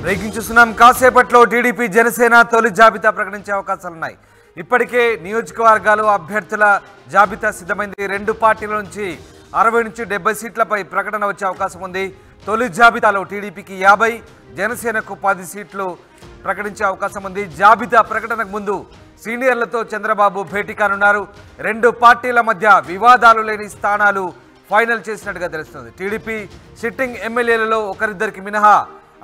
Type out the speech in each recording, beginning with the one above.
Breaking చూస్తున్నాం. కాసేపట్లో TDP Janasena తొలి జాబితా ప్రకటించే అవకాశాలున్నాయి. ఇప్పటికే నియోజకవర్గాలు అభ్యర్థుల జాబితా సిద్ధమైంది. రెండు పార్టీల నుంచి 60 నుంచి 70 సీట్లపై ప్రకటన వచ్చే అవకాశం ఉంది. తొలి జాబితాలో టీడీపీకి 50, జనసేనకు 10 సీట్లు ప్రకటించే అవకాశం ఉంది. జాబితా ప్రకటనకు ముందు సీనియర్లతో చంద్రబాబు భేటీ కానున్నారు. రెండు పార్టీల మధ్య వివాదాలు లేని స్థానాలు ఫైనల్ చేసినట్టుగా తెలుస్తుంది. టీడీపీ సిట్టింగ్ ఎమ్మెల్యేలలో ఒకరిద్దరికి మినహా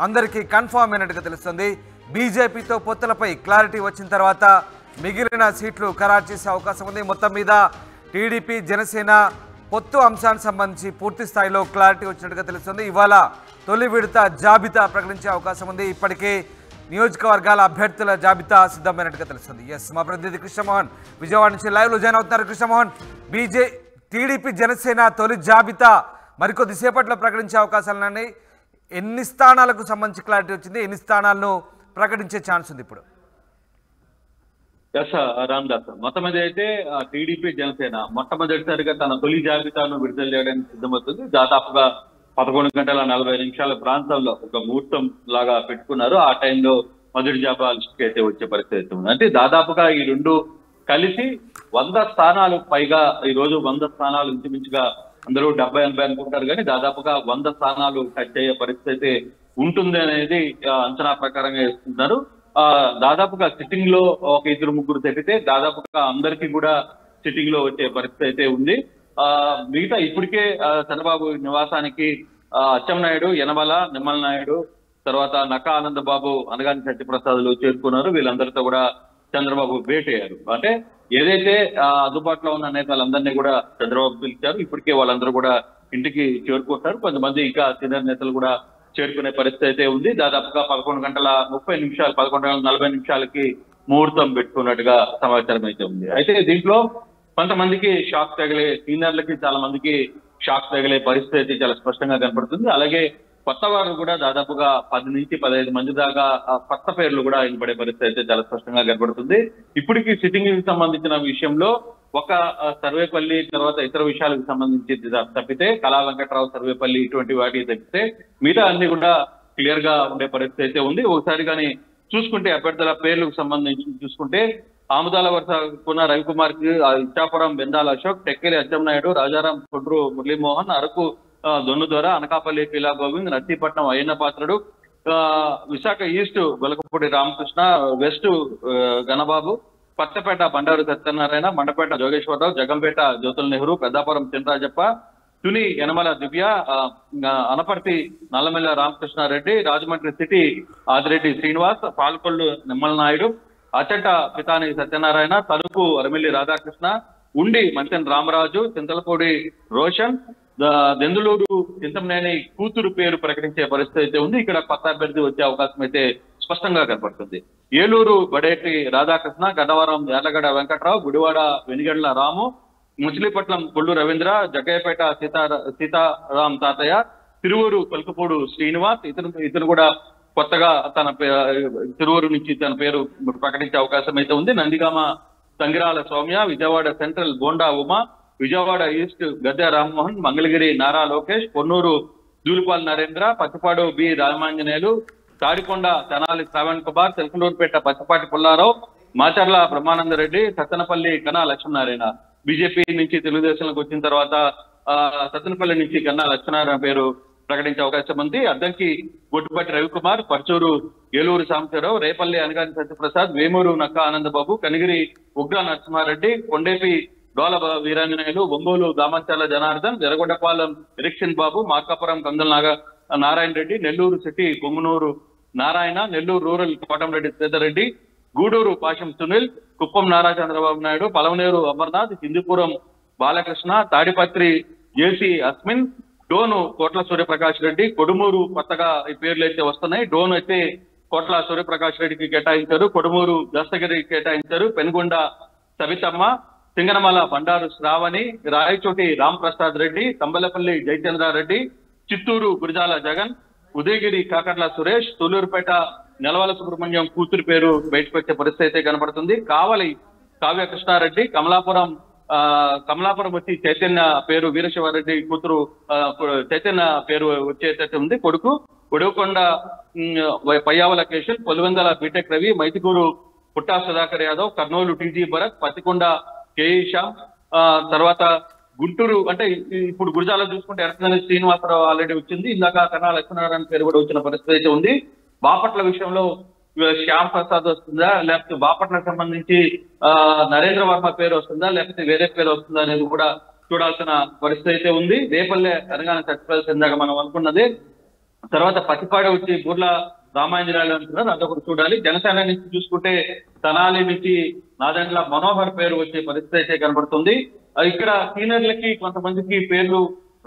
అందరికీ కన్ఫర్మ్ అయినట్టుగా తెలుస్తుంది. బీజేపీతో పొత్తులపై క్లారిటీ వచ్చిన తర్వాత మిగిలిన సీట్లు ఖరారు చేసే అవకాశం ఉంది. మొత్తం మీద టీడీపీ జనసేన పొత్తు అంశానికి సంబంధించి పూర్తి స్థాయిలో క్లారిటీ వచ్చినట్టుగా తెలుస్తుంది. ఇవాళ తొలి విడత జాబితా ప్రకటించే అవకాశం ఉంది. ఇప్పటికే నియోజకవర్గాల అభ్యర్థుల జాబితా సిద్ధమైనట్టుగా తెలుస్తుంది. మా ప్రతినిధి కృష్ణమోహన్ విజయవాడ నుంచి లైవ్లో జాయిన్ అవుతున్నారు. కృష్ణమోహన్, టీడీపీ జనసేన తొలి జాబితా మరికొద్దిసేపట్లో ప్రకటించే అవకాశాలున్నాయి. ఎన్ని స్థానాలకు సంబంధించి క్లారిటీ వచ్చింది? ఎన్ని స్థానాలను ప్రకటించే ఛాన్స్ ఉంది ఇప్పుడు? రామ్దాస్, మొత్తం మీద అయితే టీడీపీ జనసేన మొట్టమొదటిసారిగా తన తొలి జాబితాను విడుదల చేయడానికి సిద్ధమవుతుంది. దాదాపుగా 11:40 ప్రాంతంలో ఒక ముహూర్తం లాగా పెట్టుకున్నారు. ఆ టైంలో మొదటి జాబితా అయితే వచ్చే పరిస్థితి ఉంది. అంటే దాదాపుగా ఈ రెండు కలిసి 100 స్థానాలు పైగా, ఈ రోజు 100 స్థానాలు ఇంచుమించుగా అందరూ 70-80 అనుకుంటారు, కానీ దాదాపుగా 100 స్థానాలు టచ్ అయ్యే పరిస్థితి ఉంటుంది అనేది అంచనా ప్రకారంగా ఇస్తున్నారు. దాదాపుగా సిట్టింగ్ లో ఒక 2-3 తప్పితే దాదాపుగా అందరికీ కూడా సిట్టింగ్ లో వచ్చే పరిస్థితి అయితే ఉంది. మిగతా ఇప్పటికే చంద్రబాబు నివాసానికి అచ్చెన్నాయుడు, యనమల, నిమ్మల నాయుడు, తర్వాత నక్కా ఆనందబాబు, అనగాని సత్యప్రసాద్లు చేరుకున్నారు. వీళ్ళందరితో కూడా చంద్రబాబు భేటీ అయ్యారు. అంటే ఏదైతే అందుబాటులో ఉన్న నేతలందరినీ కూడా చంద్రబాబు పిలిచారు. ఇప్పటికే వాళ్ళందరూ కూడా ఇంటికి చేరుకుంటారు. కొంతమంది ఇంకా సీనియర్ నేతలు కూడా చేరుకునే పరిస్థితి అయితే ఉంది. దాదాపుగా 11:30, 11:40 ముహూర్తం పెట్టుకున్నట్టుగా సమాచారం అయితే ఉంది. అయితే దీంట్లో కొంతమందికి షాక్ తగిలే, సీనియర్లకి చాలా మందికి షాక్ తగిలే పరిస్థితి అయితే చాలా స్పష్టంగా కనపడుతుంది. అలాగే కొత్త వారు కూడా దాదాపుగా 10 నుంచి 15 మంది దాకా కొత్త పేర్లు కూడా వినపడే పరిస్థితి అయితే చాలా స్పష్టంగా కనపడుతుంది. ఇప్పటికీ సిట్టింగ్ కి సంబంధించిన విషయంలో ఒక సర్వేపల్లి, తర్వాత ఇతర విషయాలకు సంబంధించి తప్పితే, కళా వెంకట్రావు సర్వేపల్లి ఇటువంటి వాటికి తప్పితే మిగతా అన్ని కూడా క్లియర్ గా ఉండే పరిస్థితి అయితే ఉంది. ఒకసారి కానీ చూసుకుంటే అభ్యర్థుల పేర్లకు సంబంధించి చూసుకుంటే ఆముదాల వరుస కున్న రవికుమార్ కి ఇచ్చాపురం బెందాల అశోక్, టెక్కేలి అచ్చెన్నాయుడు, రాజారాం కొడ్రు మురళీమోహన్, అరకు దొన్నుదొర, అనకాపల్లి పీలా గోవింద్, నర్సీపట్నం అయ్యన్న పాత్రుడు, విశాఖ ఈస్ట్ వెలకపూడి రామకృష్ణ, వెస్ట్ గణబాబు, కొత్తపేట బండారు సత్యనారాయణ, మండపేట జోగేశ్వరరావు, జగంపేట జ్యోతుల నెహ్రూ, పెద్దాపురం చినరాజప్ప, తుని యనమల దివ్య, అనపర్తి నల్లమెల్ల రామకృష్ణారెడ్డి, రాజమండ్రి సిటీ ఆదిరెడ్డి శ్రీనివాస్, పాల్కొల్లు నిమ్మల నాయుడు, అచంట పితాని సత్యనారాయణ, తలుపు అరమిల్లి రాధాకృష్ణ, ఉండి మంచెన్ రామరాజు, చింతలపూడి రోషన్, దెందులూరు చింతమనేని కూతురు పేరు ప్రకటించే పరిస్థితి అయితే ఉంది. ఇక్కడ కొత్త అభ్యర్థి వచ్చే అవకాశం అయితే స్పష్టంగా కనపడుతుంది. ఏలూరు బడేటి రాధాకృష్ణ, గన్నవరం యార్లగడ్డ వెంకట్రావు, గుడివాడ వెనిగండ్ల రాము, మచిలీపట్నం కొల్లు రవీంద్ర, జగ్గయ్యపేట సీతారాం తాతయ్య, తిరువూరు పలుకుపూడు శ్రీనివాస్, ఇతను కూడా కొత్తగా తిరువూరు నుంచి తన పేరు ప్రకటించే అవకాశం అయితే ఉంది. Nandigama సంగిరాల Soumya, Vijayawada central bonda Uma, Vijayawada east Gadde Rammohan, Mangalagiri Nara Lokesh, Ponnuru దూలిపాల్ Narendra, Pachipadu B Ramanjaneyulu, Tadikonda Tenali Shravan Kumar, తెలకలూరుపేట పచ్చపాటి Pullarao, Macherla Brahmananda Reddy, Sattenapalli కన్నా లక్ష్మీనారాయణ. బీజేపీ నుంచి తెలుగుదేశంలోకి వచ్చిన తర్వాత సత్తెనపల్లి నుంచి కన్నా లక్ష్మీనారాయణ పేరు ప్రకటించే అవకాశం ఉంది. అద్దంకి గొట్టుపట్టి రవికుమార్, పర్చూరు ఏలూరు సాంబశివరావు, రేపల్లి అనగాని సత్యప్రసాద్, వేమూరు నక్కా ఆనందబాబు, కనిగిరి ఉగ్ర నరసింహారెడ్డి, కొండేపి డోల వీరాంజనేయులు, ఒంగోలు దామచర్ల జనార్దన్, ఎర్రగొండపాలెం ఎరిక్షన్ బాబు, మార్కాపురం కందుల నారాయణ రెడ్డి, నెల్లూరు సిటీ పొంగునూరు నారాయణ, నెల్లూరు రూరల్ కోటంరెడ్డి శ్రీధర్రెడ్డి, గూడూరు పాశం సునీల్, కుప్పం నారా చంద్రబాబు నాయుడు, పలవనేరు అమర్నాథ్, హిందూపురం బాలకృష్ణ, తాడిపత్రి జేసీ అస్మిన్, డోను కోట్ల సూర్యప్రకాష్ రెడ్డి, కొడుమూరు కొత్తగా ఈ పేర్లు అయితే వస్తున్నాయి. డోను అయితే కోట్ల సూర్యప్రకాష్ రెడ్డికి కేటాయించారు, కొడుమూరు దస్తగిరికి కేటాయించారు, పెనుగొండ సవితమ్మ, సింగనమల బండారు శ్రావణి, రాయచోటి రాంప్రసాద్ రెడ్డి, తంబలపల్లి జయచంద్రారెడ్డి, చిత్తూరు గురిజాల జగన్, ఉదయగిరి కాకర్ల సురేష్, తొలూరుపేట నెలవల సుబ్రహ్మణ్యం కూతురు పేరు బయటకు వచ్చే పరిస్థితి అయితే కనబడుతుంది. కావలి కావ్య కృష్ణారెడ్డి, కమలాపురం కమలాపురం వచ్చి చైతన్య పేరు, వీరశివారెడ్డి కూతురు చైతన్య పేరు వచ్చేటట్టు ఉంది. కొడుకు కొడుకొండ పయ్యావల కేశవ్, పొలివెందల బీటెక్ రవి, మైతికూరు పుట్టా సుధాకర్ యాదవ్, కర్నూలు టీజీ భరత్, పత్తికొండ కేఈషా, తర్వాత గుంటూరు అంటే ఇప్పుడు గురజాల చూసుకుంటే ఎర్రగంటి శ్రీనివాసరావు ఆల్రెడీ వచ్చింది. ఇందాక కన్నా లక్ష్మీనారాయణ పేరు కూడా వచ్చిన పరిస్థితి అయితే ఉంది. బాపట్ల విషయంలో శ్యామ్ ప్రసాద్ వస్తుందా, లేకపోతే బాపట్లకు సంబంధించి నరేంద్ర వర్మ పేరు వస్తుందా, లేకపోతే వేరే పేరు వస్తుందా అనేది కూడా చూడాల్సిన పరిస్థితి అయితే ఉంది. రేపల్లె తెలంగాణ చచ్చిపోయాల్సి ఇందాక మనం అనుకున్నది. తర్వాత పత్తిపాడ వచ్చి బుర్ల రామాంజనేయులు అంటున్నారు, అదొకటి చూడాలి. జనసేన నుంచి చూసుకుంటే తెనాలి నుంచి నాదెండ్ల మనోహర్ పేరు వచ్చే పరిస్థితి అయితే కనబడుతుంది. ఇక్కడ సీనియర్లకి కొంతమందికి పేర్లు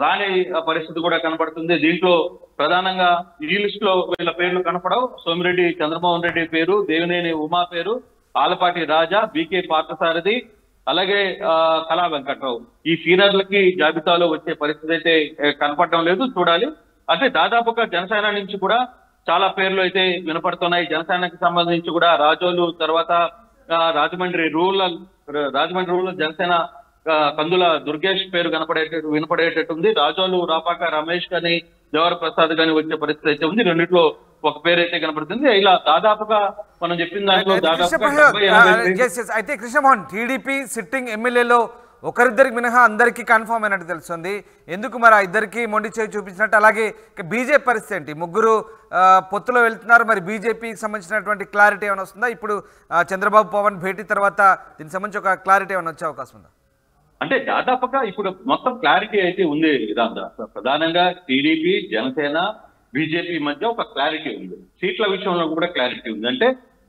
రాని పరిస్థితి కూడా కనబడుతుంది. దీంట్లో ప్రధానంగా ఈ లిస్ట్ లో వీళ్ళ పేర్లు కనపడవు. సోమిరెడ్డి చంద్రమోహన్ రెడ్డి పేరు, దేవినేని ఉమా పేరు, ఆలపాటి రాజా, బీకే పార్థసారథి, అలాగే కళా వెంకట్రావు ఈ సీనియర్లకి జాబితాలో వచ్చే పరిస్థితి అయితే కనపడడం లేదు. చూడాలి. అంటే దాదాపుగా జనసేన నుంచి కూడా చాలా పేర్లు అయితే వినపడుతున్నాయి. జనసేనకి సంబంధించి కూడా రాజోలు, తర్వాత రాజమండ్రి రూరల్ జనసేన కందుల దుర్గేష్ పేరు వినపడేటట్టుంది. రాజోలు రాపాక రమేష్ గాని జవహర్ ప్రసాద్ గాని వచ్చే పరిస్థితి అయితే ఉంది. రెండిట్లో ఒక పేరు అయితే కనపడుతుంది. ఇలా దాదాపుగా మనం చెప్పిన దాంట్లో అయితే కృష్ణమోహన్ టీడీపీ సిట్టింగ్ ఎమ్మెల్యేలో ఒకరిద్దరికి మినహా అందరికీ కన్ఫర్మ్ అయినట్టు తెలుస్తుంది. ఎందుకు మరి ఆ ఇద్దరికి మొండి చేయి చూపించినట్టు? అలాగే బీజేపీ పరిస్థితి ఏంటి? ముగ్గురు పొత్తులో వెళ్తున్నారు. మరి బీజేపీకి సంబంధించినటువంటి క్లారిటీ ఏమైనా వస్తుందా? ఇప్పుడు చంద్రబాబు పవన్ భేటీ తర్వాత దీనికి సంబంధించి ఒక క్లారిటీ ఏమైనా వచ్చే అవకాశం ఉందా? అంటే దాదాపుగా ఇప్పుడు మొత్తం క్లారిటీ అయితే ఉంది రామదాస్. ప్రధానంగా టీడీపీ, జనసేన, బీజేపీ మధ్య ఒక క్లారిటీ ఉంది. సీట్ల విషయంలో కూడా క్లారిటీ ఉంది. అంటే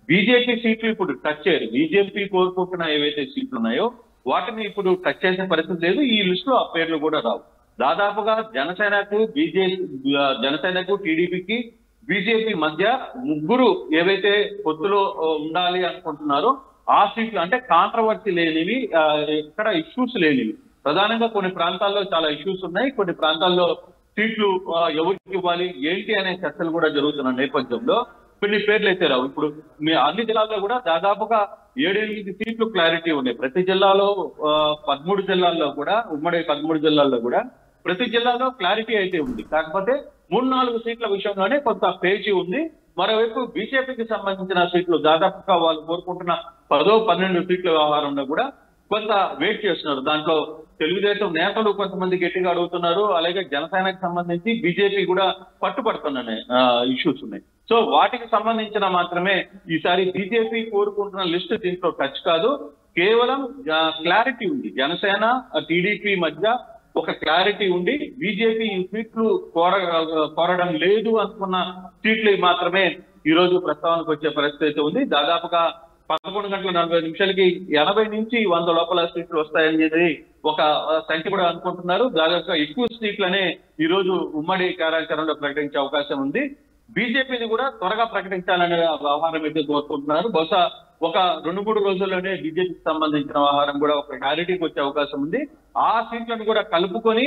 బీజేపీ సీట్లు ఇప్పుడు టచ్ చేయరు. బీజేపీ కోరుకుంటున్న ఏవైతే సీట్లు ఉన్నాయో వాటిని ఇప్పుడు టచ్ చేసే పరిస్థితి లేదు. ఈ లిస్ట్ లో ఆ పేర్లు కూడా రావు. దాదాపుగా జనసేనకు టీడీపీకి బీజేపీ మధ్య ముగ్గురు ఏవైతే పొత్తులో ఉండాలి అనుకుంటున్నారో ఆ సీట్లు అంటే కాంట్రవర్సీ లేనివి, ఎక్కడ ఇష్యూస్ లేనివి. ప్రధానంగా కొన్ని ప్రాంతాల్లో చాలా ఇష్యూస్ ఉన్నాయి. కొన్ని ప్రాంతాల్లో సీట్లు ఎవరికి ఇవ్వాలి ఏంటి అనే చర్చలు కూడా జరుగుతున్న నేపథ్యంలో కొన్ని పేర్లు అయితే రావు. ఇప్పుడు మీ అన్ని జిల్లాల్లో కూడా దాదాపుగా 7-8 సీట్లు క్లారిటీ ఉన్నాయి. ప్రతి జిల్లాలో 13 జిల్లాల్లో కూడా, ఉమ్మడి 13 జిల్లాల్లో కూడా ప్రతి జిల్లాలో క్లారిటీ అయితే ఉంది. కాకపోతే 3-4 సీట్ల విషయంలోనే కొంత పేజీ ఉంది. మరోవైపు బీజేపీకి సంబంధించిన సీట్లు దాదాపుగా వాళ్ళు కోరుకుంటున్న 10-12 సీట్ల వ్యవహారంలో కూడా కొంత వెయిట్ చేస్తున్నారు. దాంట్లో తెలుగుదేశం నేతలు కొంతమంది గట్టిగా అడుగుతున్నారు. అలాగే జనసేనకు సంబంధించి బీజేపీ కూడా పట్టుబడుతున్న ఇష్యూస్ ఉన్నాయి. సో వాటికి సంబంధించిన మాత్రమే ఈసారి బీజేపీ కోరుకుంటున్న లిస్ట్ దీంట్లో టచ్ కాదు. కేవలం క్లారిటీ ఉంది. జనసేన టీడీపీ మధ్య ఒక క్లారిటీ ఉండి బీజేపీ ఈ సీట్లు కోరడం లేదు అనుకున్న సీట్లు మాత్రమే ఈ రోజు ప్రస్తావనకు వచ్చే పరిస్థితి అయితే ఉంది. దాదాపుగా 11:40 80 నుంచి 100 లోపల సీట్లు వస్తాయనేది ఒక సంఖ్య కూడా అనుకుంటున్నారు. దాదాపుగా ఎక్కువ సీట్లనే ఈ రోజు ఉమ్మడి కార్యాచరణలో ప్రకటించే అవకాశం ఉంది. బీజేపీని కూడా త్వరగా ప్రకటించాలనే వ్యవహారం అయితే కోరుకుంటున్నారు. బహుశా ఒక 2-3 రోజుల్లోనే బీజేపీకి సంబంధించిన వ్యవహారం కూడా ఒక క్లారిటీకి వచ్చే అవకాశం ఉంది. ఆ సీట్లను కూడా కలుపుకొని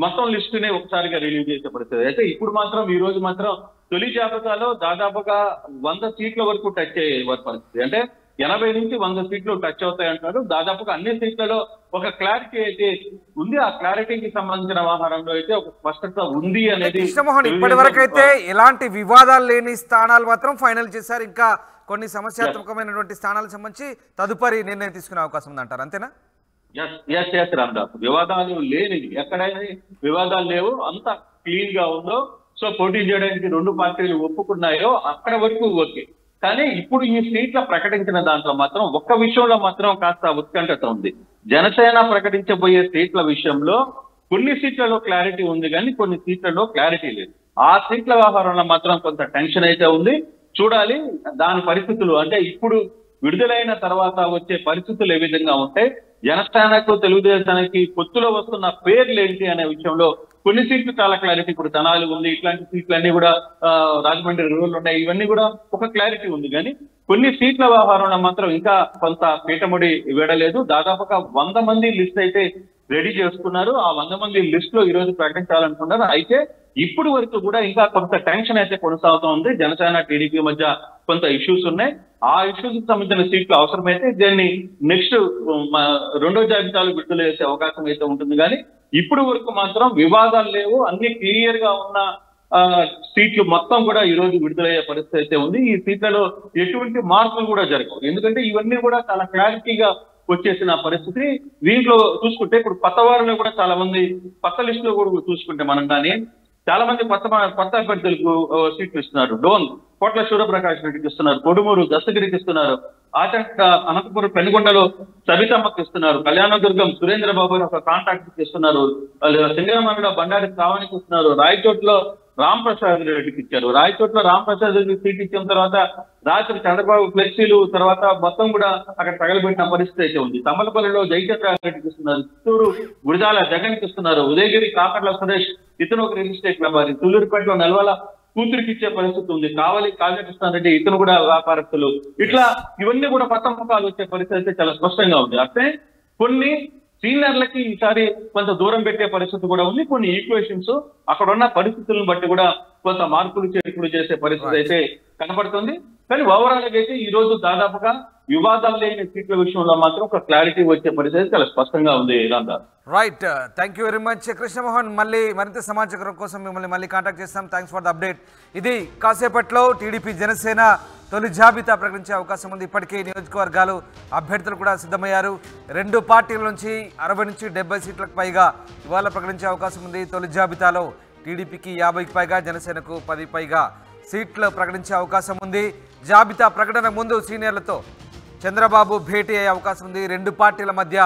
మొత్తం లిస్టునే ఒకసారిగా రిలీజ్ చేసే పరిస్థితి. అయితే ఇప్పుడు మాత్రం ఈ రోజు మాత్రం తొలి జాబితాలో దాదాపుగా 100 సీట్ల వరకు టచ్ అయ్యే పరిస్థితి. అంటే 80 నుంచి 100 సీట్లు టచ్ అవుతాయి అంటారు. దాదాపుగా అన్ని సీట్లలో ఒక క్లారిటీ అయితే ఉంది. ఆ క్లారిటీకి సంబంధించిన వ్యవహారంలో అయితే ఒక స్పష్టత ఉంది అనేది. కృష్ణమోహన్, ఇప్పటి వరకు అయితే ఎలాంటి వివాదాలు లేని స్థానాలు మాత్రం ఫైనల్ చేశారు. ఇంకా కొన్ని సమస్యాత్మకమైనటువంటి స్థానాలకు సంబంధించి తదుపరి నిర్ణయం తీసుకునే అవకాశం ఉంది అంటారు, అంతేనా? ఎస్ రామదాస్, వివాదాలు లేనిది ఎక్కడైనా వివాదాలు లేవు, అంత క్లీన్ గా ఉందో. సో పోటీ చేయడానికి 2 పార్టీలు ఒప్పుకున్నాయో అక్కడ వరకు ఓకే. కానీ ఇప్పుడు ఈ సీట్ల ప్రకటించిన దాంట్లో మాత్రం ఒక్క విషయంలో మాత్రం కాస్త ఉత్కంఠత ఉంది. జనసేన ప్రకటించబోయే సీట్ల విషయంలో కొన్ని సీట్లలో క్లారిటీ ఉంది కానీ కొన్ని సీట్లలో క్లారిటీ లేదు. ఆ సీట్ల వ్యవహారంలో మాత్రం కొంత టెన్షన్ అయితే ఉంది. చూడాలి దాని పరిస్థితులు. అంటే ఇప్పుడు విడుదలైన తర్వాత వచ్చే పరిస్థితులు ఏ విధంగా ఉంటాయి, జనసేనకు తెలుగుదేశానికి పొత్తులో వస్తున్న పేర్లు ఏంటి అనే విషయంలో కొన్ని సీట్లు చాలా క్లారిటీ. ఇప్పుడు తెనాలి ఉంది, ఇట్లాంటి సీట్లన్నీ కూడా రాజమండ్రి రూరల్ ఉన్నాయి, ఇవన్నీ కూడా ఒక క్లారిటీ ఉంది. కానీ కొన్ని సీట్ల వ్యవహారంలో మాత్రం ఇంకా కొంత పీటముడి వీడలేదు. దాదాపుగా 100 మంది లిస్ట్ అయితే రెడీ చేసుకున్నారు. ఆ 100 మంది లిస్ట్ లో ఈ రోజు ప్రకటించాలనుకున్నారు. అయితే ఇప్పుడు వరకు కూడా ఇంకా కొంత టెన్షన్ అయితే కొనసాగుతూ ఉంది. జనసేన టీడీపీ మధ్య కొంత ఇష్యూస్ ఉన్నాయి. ఆ ఇష్యూస్ కి సంబంధించిన సీట్లు అవసరమైతే దీన్ని నెక్స్ట్ రెండో జాబితాలు విడుదల చేసే అవకాశం అయితే ఉంటుంది. కానీ ఇప్పుడు వరకు మాత్రం వివాదాలు లేవు. అన్ని క్లియర్ గా ఉన్న సీట్లు మొత్తం కూడా ఈ రోజు విడుదలయ్యే పరిస్థితి అయితే ఉంది. ఈ సీట్లలో ఎటువంటి మార్పులు కూడా జరగవు. ఎందుకంటే ఇవన్నీ కూడా చాలా క్లారిటీగా వచ్చేసిన పరిస్థితి. దీంట్లో చూసుకుంటే ఇప్పుడు కొత్త వారిలో కూడా చాలా మంది కొత్త లిస్ట్ లో కూడా చూసుకుంటే మనం కానీ చాలా మంది కొత్త అభ్యర్థులకు సీట్లు ఇస్తున్నారు. డోన్ కోట్ల సూర్యప్రకాష్ రెడ్డికి ఇస్తున్నారు, కొడుమూరు దస్తగిరికి ఇస్తున్నారు, ఆచంట అనంతపురం పెనుగొండలో సబితమ్మకి ఇస్తున్నారు, కళ్యాణదుర్గం సురేంద్ర బాబు అని ఒక కాంట్రాక్ట్ ఇస్తున్నారు, సింగరామలో బండారి శ్రావణికి ఇస్తున్నారు, రాయచోట్లో రామ్ ప్రసాద్ రెడ్డికి ఇచ్చారు. రాయచోట్లో రామ్ ప్రసాద్ రెడ్డికి సీట్ ఇచ్చిన తర్వాత రాత్రి చంద్రబాబు ఫ్లెక్సీలు తర్వాత మొత్తం కూడా అక్కడ తగలబెట్టిన పరిస్థితి అయితే ఉంది. తమ్మలపల్లిలో జయచంద్ర రెడ్డికి ఇస్తున్నారు, చిత్తూరు గుడిదాల జగన్కి ఇస్తున్నారు, ఉదయగిరి కాకర్ల సురేష్ ఇతను ఒక రియల్ ఎస్టేట్ వ్యాపారి, తుళ్ళూరుపేటలో నెలవాల కూతురికి ఇచ్చే పరిస్థితి ఉంది, కావలి కాళకృష్ణారెడ్డి ఇతను కూడా వ్యాపారస్తులు. ఇట్లా ఇవన్నీ కూడా కొత్త ముఖాలు వచ్చే పరిస్థితి అయితే చాలా స్పష్టంగా ఉంది. అంటే కొన్ని సీనియర్లకి ఈసారి కొంత దూరం పెట్టే పరిస్థితి కూడా ఉంది. కొన్ని ఈక్వేషన్స్ అక్కడ ఉన్న పరిస్థితులను బట్టి కూడా కొంత మార్పులు చేర్పులు చేసే పరిస్థితి అయితే కనపడుతుంది. కానీ ఓవరాల్ గా అయితే ఈ రోజు దాదాపుగా వివాదాలు లేని సీట్ల విషయంలో మాత్రం ఒక క్లారిటీ వచ్చే పరిస్థితి చాలా స్పష్టంగా ఉంది. Right, thank you very much Krishnamohan. మళ్ళీ మరింత సమాచారం కోసం మిమ్మల్ని మళ్ళీ కాంటాక్ట్ చేస్తాం. Thanks for the update. ఇది కాసేపట్లో టీడీపీ జనసేన తొలి జాబితా ప్రకటించే అవకాశం ఉంది. ఇప్పటికే నియోజకవర్గాలు అభ్యర్థులు కూడా సిద్ధమయ్యారు. 2 పార్టీల నుంచి 60 నుంచి 70 సీట్లకు పైగా ఇవాళ ప్రకటించే అవకాశం ఉంది. తొలి జాబితాలో టీడీపీకి 50కి పైగా, జనసేనకు 10 పైగా సీట్లు ప్రకటించే అవకాశం ఉంది. జాబితా ప్రకటన ముందు సీనియర్లతో చంద్రబాబు భేటీ అయ్యే అవకాశం ఉంది. 2 పార్టీల మధ్య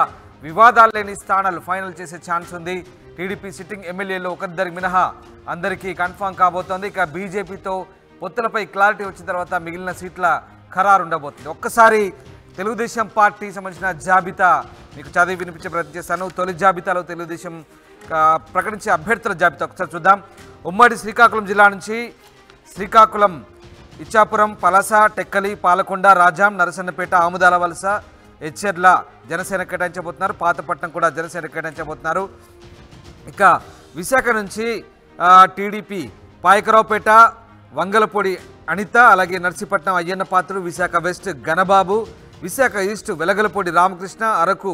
వివాదాలు లేని స్థానాలు ఫైనల్ చేసే ఛాన్స్ ఉంది. టీడీపీ సిట్టింగ్ ఎమ్మెల్యేలు ఒకరిద్దరి మినహా అందరికీ కన్ఫామ్ కాబోతోంది. ఇక బీజేపీతో పొత్తులపై క్లారిటీ వచ్చిన తర్వాత మిగిలిన సీట్ల ఖరారు ఉండబోతుంది. ఒక్కసారి తెలుగుదేశం పార్టీ సంబంధించిన జాబితా మీకు చదివి వినిపించే ప్రయత్నం చేస్తాను. తొలి జాబితాలో తెలుగుదేశం ప్రకటించే అభ్యర్థుల జాబితా ఒకసారి చూద్దాం. ఉమ్మడి శ్రీకాకుళం జిల్లా నుంచి శ్రీకాకుళం, ఇచ్చాపురం, పలస, టెక్కలి, పాలకొండ, రాజాం, నరసన్నపేట, ఆముదాల వలస, హెచ్చెర్ల జనసేన కేటాయించబోతున్నారు. పాతపట్నం కూడా జనసేన కేటాయించబోతున్నారు. ఇక విశాఖ నుంచి టీడీపీ పాయకరావుపేట, వంగలపొడి అనిత, అలాగే నర్సీపట్నం అయ్యన్న పాత్రుడు, విశాఖ వెస్ట్ గణబాబు, విశాఖ ఈస్ట్ వెలగలపొడి రామకృష్ణ, అరకు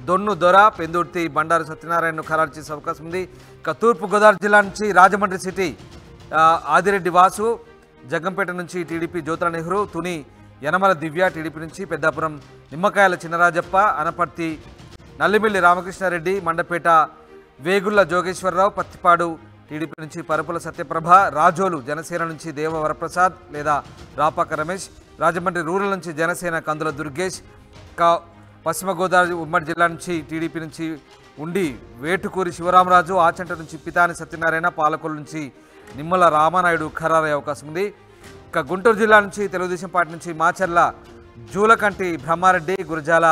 దొన్ను దొర, పెందుర్తి బండారు సత్యనారాయణను ఖరారు చేసే అవకాశం ఉంది. ఇక తూర్పుగోదావరి జిల్లా నుంచి రాజమండ్రి సిటీ ఆదిరెడ్డి వాసు, జగ్గంపేట నుంచి టీడీపీ జ్యోతుల నెహ్రూ, తుని యనమల దివ్య టీడీపీ నుంచి, పెద్దాపురం నిమ్మకాయల చిన్నరాజప్ప, అనపర్తి నల్లిమిల్లి రామకృష్ణారెడ్డి, మండపేట వేగుళ్ల జోగేశ్వరరావు, పత్తిపాడు టీడీపీ నుంచి పరుపుల సత్యప్రభ, రాజోలు జనసేన నుంచి దేవ వరప్రసాద్ లేదా రాపాక రమేష్, రాజమండ్రి రూరల్ నుంచి జనసేన కందుల దుర్గేష్, పశ్చిమ గోదావరి ఉమ్మడి జిల్లా నుంచి టీడీపీ నుంచి ఉండి వేటుకూరి శివరామరాజు, ఆచంట నుంచి పితాని సత్యనారాయణ, పాలకొల్లు నుంచి నిమ్మల రామానాయుడు ఖరారయ్యే అవకాశం ఉంది. ఇక గుంటూరు జిల్లా నుంచి తెలుగుదేశం పార్టీ నుంచి మాచర్ల జూలకంటి బ్రహ్మారెడ్డి, గురజాల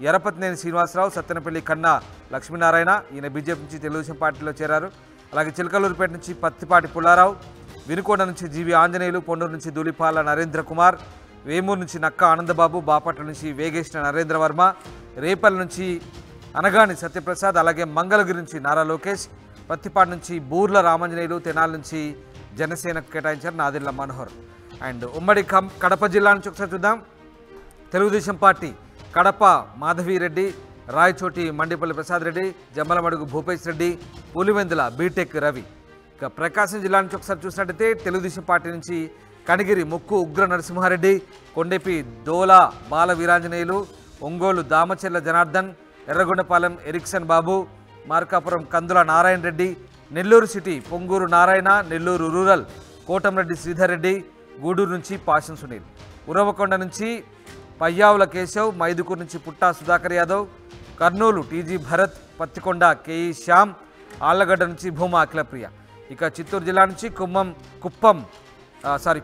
ఎరపతినేని శ్రీనివాసరావు, సత్తెనపల్లి కన్నా లక్ష్మీనారాయణ, ఈయన బీజేపీ నుంచి తెలుగుదేశం పార్టీలో చేరారు. అలాగే చిలకలూరుపేట నుంచి పత్తిపాటి పుల్లారావు, వినుకొండ నుంచి జీవి ఆంజనేయులు, పొన్నూరు నుంచి ధూళిపాల నరేంద్ర కుమార్, వేమూరు నుంచి నక్క ఆనందబాబు, బాపట్ల నుంచి వేగేష్ణ నరేంద్ర వర్మ, రేపల్ నుంచి అనగాని సత్యప్రసాద్, అలాగే మంగళగిరి నుంచి నారా లోకేష్, పత్తిపాటి నుంచి బూర్ల రామాంజనేయులు, తెనాలి నుంచి జనసేనకు కేటాయించారు నాదిళ్ల మనోహర్. అండ్ ఉమ్మడి కడప జిల్లా నుంచి ఒకసారి చూద్దాం. Telugu Desam party Kadapa Madhavi Reddy, Rayachoti Mandipalli Prasad Reddy, Jammalamadugu Bhupesh Reddy, Pulivendula BTech Ravi. ఇక ప్రకాశం జిల్లా నుంచి ఒకసారి చూసినట్టయితే తెలుగుదేశం పార్టీ నుంచి కనిగిరి ముక్కు ఉగ్ర నరసింహారెడ్డి, కొండెపి దోలా బాల వీరాంజనేయులు, ఒంగోలు దామచెల్ల జనార్దన్, ఎర్రగొండపాలెం ఎరిక్సన్ బాబు, మార్కాపురం కందుల నారాయణ రెడ్డి, నెల్లూరు సిటీ పొంగూరు నారాయణ, నెల్లూరు రూరల్ కోటంరెడ్డి శ్రీధర్ రెడ్డి, గూడూరు నుంచి పాషన్ సునీల్, ఉరవకొండ నుంచి పయ్యావుల కేశవ్, మైదుకూరు నుంచి పుట్టా సుధాకర్ యాదవ్, కర్నూలు టీజీ భరత్, పత్తికొండ కేఈ శ్యామ్, ఆళ్లగడ్డ నుంచి భూమా అఖిలప్రియ. ఇక చిత్తూరు జిల్లా నుంచి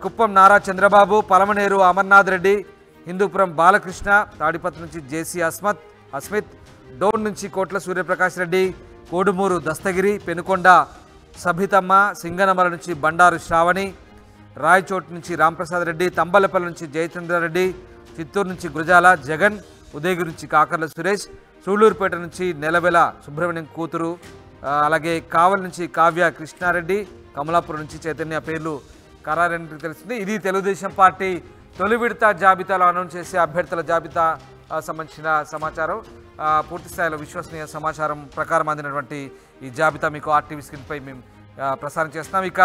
కుప్పం నారా చంద్రబాబు, పలమనేరు అమర్నాథ్ రెడ్డి, హిందూపురం బాలకృష్ణ, తాడిపత్రి నుంచి జేసీ అస్మిత్, డోన్ నుంచి కోట్ల సూర్యప్రకాష్ రెడ్డి, కోడుమూరు దస్తగిరి, పెనుకొండ సభితమ్మ, సింగనమల నుంచి బండారు శ్రావణి, రాయచోటు నుంచి రాంప్రసాద్ రెడ్డి, తంబలపల్లి నుంచి జయచంద్రారెడ్డి, చిత్తూరు నుంచి గురజాల జగన్, ఉదయగిరి నుంచి కాకర్ల సురేష్, సూళ్లూరుపేట నుంచి నెలవెల సుబ్రహ్మణ్యం కూతురు, అలాగే కావలి నుంచి కావ్య కృష్ణారెడ్డి, కమలాపురం నుంచి చైతన్య పేర్లు ఖరారైనట్టు తెలిసింది. ఇది తెలుగుదేశం పార్టీ తొలి విడత జాబితాలో అనౌన్స్ చేసే అభ్యర్థుల జాబితా సంబంధించిన సమాచారం. పూర్తి స్థాయిలో విశ్వసనీయ సమాచారం ప్రకారం అందినటువంటి ఈ జాబితా మీకు ఆర్టీవీ స్క్రీన్పై మేము ప్రసారం చేస్తున్నాం. ఇక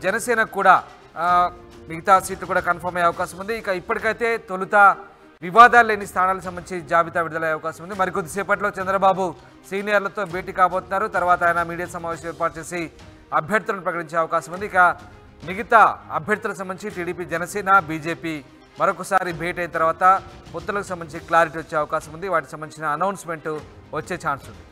జనసేనకు కూడా మిగతా సీట్లు కూడా కన్ఫర్మ్ అయ్యే అవకాశం ఉంది. ఇక ఇప్పటికైతే తొలుత వివాదాలు లేని స్థానాలకు సంబంధించి జాబితా విడుదలయ్యే అవకాశం ఉంది. మరికొద్దిసేపట్లో చంద్రబాబు సీనియర్లతో భేటీ కాబోతున్నారు. తర్వాత ఆయన మీడియా సమావేశం ఏర్పాటు చేసి అభ్యర్థులను ప్రకటించే అవకాశం ఉంది. ఇక మిగతా అభ్యర్థులకు సంబంధించి టీడీపీ, జనసేన, బీజేపీ మరొకసారి భేటీ అయిన తర్వాత పొత్తులకు సంబంధించి క్లారిటీ వచ్చే అవకాశం ఉంది. వాటికి సంబంధించిన అనౌన్స్మెంట్ వచ్చే ఛాన్స్ ఉంది.